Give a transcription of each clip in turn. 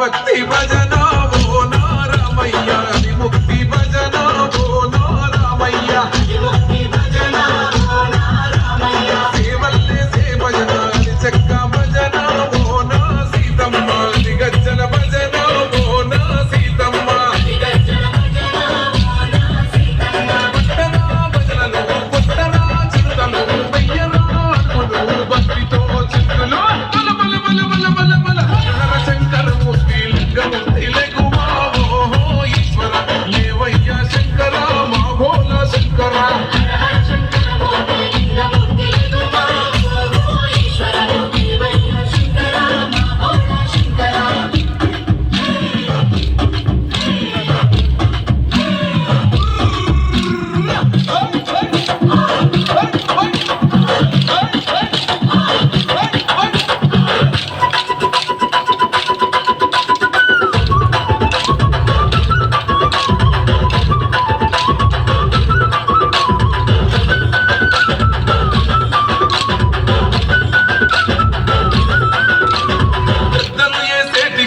భక్తి భజన ఓ నా రామయ్య అది ముక్తి భజన ఓ నా రామయ్య సేవల్లే సే భజన అది చెక్క భజన ఓ నా సీతమ్మ అది గజ్జల భజన ఓ నా సీతమ్మ పట్టణ భజనలు కొట్టన చిరుతలు వెయ్యన అడుగులు భక్తితో చిత్తులు బల బల బల బల బల బల శంకర మూర్తి లింగమూర్తి లెగుమా ఓహో ఈశ్వర లేవయ్య శంకర మా భోల శంకర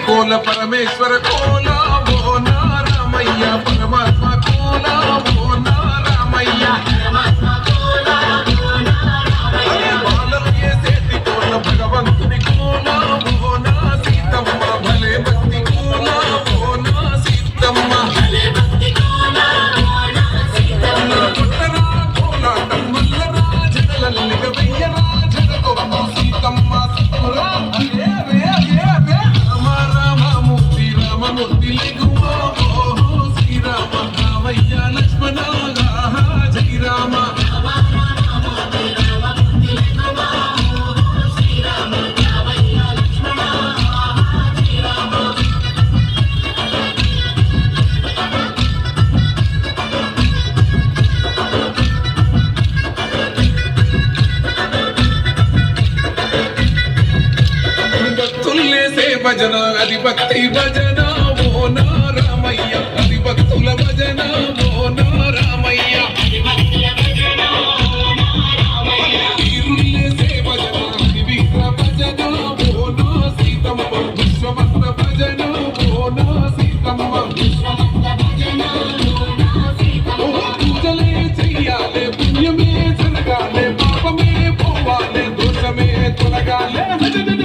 కోల పరమేశ్వర కోల ఓ నా రామయ్య పరమాత్మ కోల ఓ నా రామయ్య బాలం చేసేటి కోల భగవంతుని కోల ఓ నా సీతమ్మ భలే భక్తి కోల ఓ నా సీతమ్మ పుట్టరా కోలాటం మల్లరా జడలల్లిగ వెయ్యరా జడగొమ్మ సీతమ్మ సుతురా రామమూర్తి లెగుమా ఓహో శ్రీరామ రామయ్య లక్ష్మణ జై రామ భక్తుల్లేసే భజన అది భక్తి భజన ఓ నా రామయ్య అది భక్తుల భజన ఓ నా రామయ్య వీరుల్లేసే భజన అది విగ్రహ భజన ఓ నా సీతమ్మ విశ్వమంత భజన ఓ నా సీతమ్మ పూజలే చెయ్యాలే పుణ్యమే జరగాలే పాపమే పోవాలే దోషమే తొలగాలే భజన